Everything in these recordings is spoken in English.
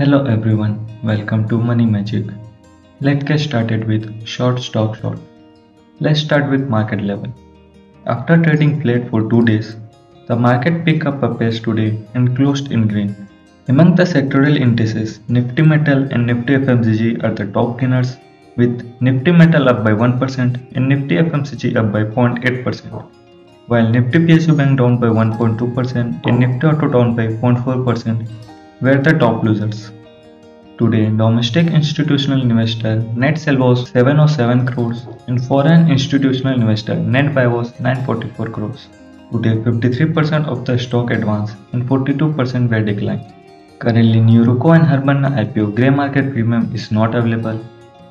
Hello everyone, welcome to Money Magic. Let's get started with short stock short. Let's start with market level. After trading flat for 2 days, the market picked up a pace today and closed in green. Among the sectoral indices, Nifty Metal and Nifty FMCG are the top gainers, with Nifty Metal up by 1% and Nifty FMCG up by 0.8%, while Nifty PSU Bank down by 1.2% and Nifty Auto down by 0.4% were the top losers. Today, domestic institutional investor net sell was 707 crores and foreign institutional investor net buy was 944 crores. Today, 53% of the stock advanced and 42% were declined. Currently, Nuroco and Harbana IPO grey market premium is not available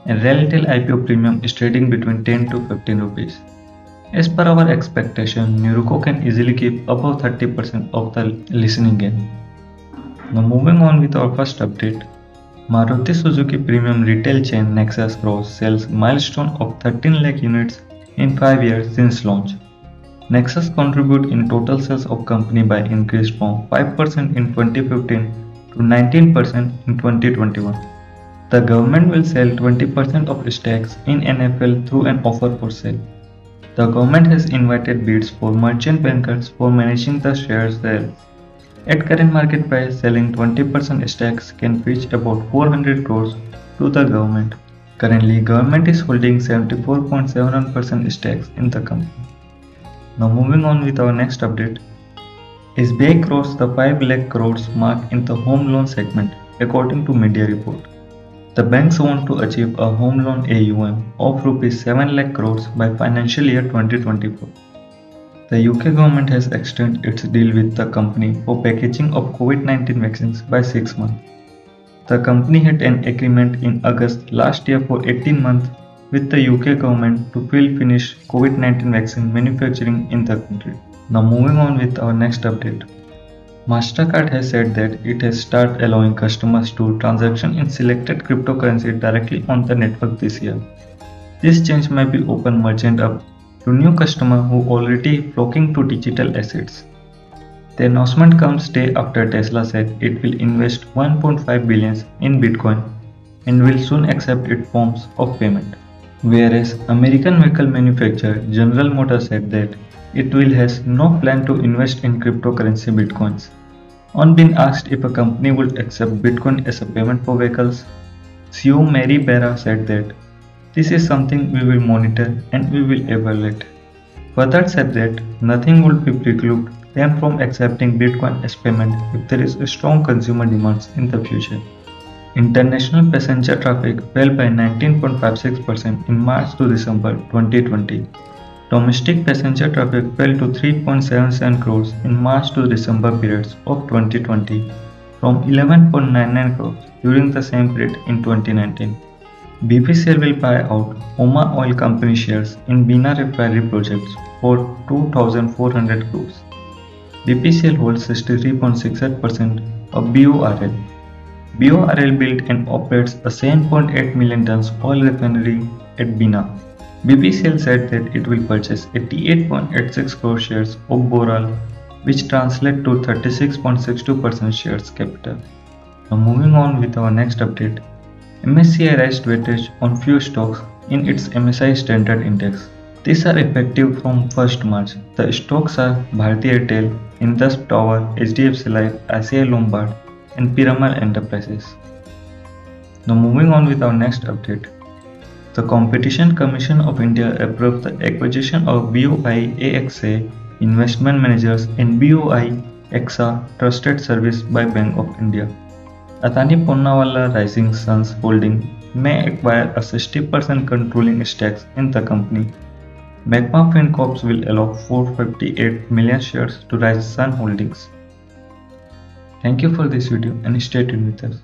and Relatil IPO premium is trading between 10 to 15 rupees. As per our expectation, Nuroco can easily keep above 30% of the listening gain. Now moving on with our first update. Maruti Suzuki premium retail chain Nexus Cross sells milestone of 13 lakh units in 5 years since launch. Nexus contribute in total sales of company by increased from 5% in 2015 to 19% in 2021. The government will sell 20% of stakes in NFL through an offer for sale. The government has invited bids for merchant bankers for managing the share sales. At current market price, selling 20% stakes can fetch about 400 crores to the government. Currently, government is holding 74.71% stakes in the company. Now moving on with our next update. SBI crossed the 5 lakh crores mark in the home loan segment, according to media report. The banks want to achieve a home loan AUM of Rs 7 lakh crores by financial year 2024. The UK government has extended its deal with the company for packaging of COVID-19 vaccines by 6 months. The company had an agreement in August last year for 18 months with the UK government to finish COVID-19 vaccine manufacturing in the country. Now moving on with our next update. Mastercard has said that it has started allowing customers to transaction in selected cryptocurrency directly on the network this year. This change might be open merchant up to new customers who already flocking to digital assets. The announcement comes day after Tesla said it will invest 1.5 billion in Bitcoin and will soon accept its forms of payment. Whereas American vehicle manufacturer General Motors said that it will has no plan to invest in cryptocurrency Bitcoins. On being asked if a company would accept Bitcoin as a payment for vehicles, CEO Mary Barra said that this is something we will monitor and we will evaluate. Further said that nothing will be preclude them from accepting Bitcoin as payment if there is a strong consumer demands in the future. International passenger traffic fell by 19.56% in March to December 2020. Domestic passenger traffic fell to 3.77 crores in March to December periods of 2020 from 11.99 crores during the same period in 2019. BPCL will buy out Oma Oil Company shares in Bina Refinery projects for 2,400 crores. BPCL holds 63.68% of BORL. BORL built and operates a 7.8 million tons oil refinery at Bina. BPCL said that it will purchase 88.86 crore shares of Boral, which translate to 36.62% shares capital. Now moving on with our next update. MSCI raised weightage on few stocks in its MSCI Standard Index. These are effective from 1st March. The stocks are Bharti Airtel, Indus Tower, HDFC Life, ICI Lombard, and Piramal Enterprises. Now moving on with our next update. The Competition Commission of India approved the acquisition of BOI AXA Investment Managers and BOI AXA Trusted Service by Bank of India. Adani Poonawalla Rising Suns Holding may acquire a 60% controlling stakes in the company. Magma FinCorp will allow 458 million shares to Rise Sun Holdings. Thank you for this video and stay tuned with us.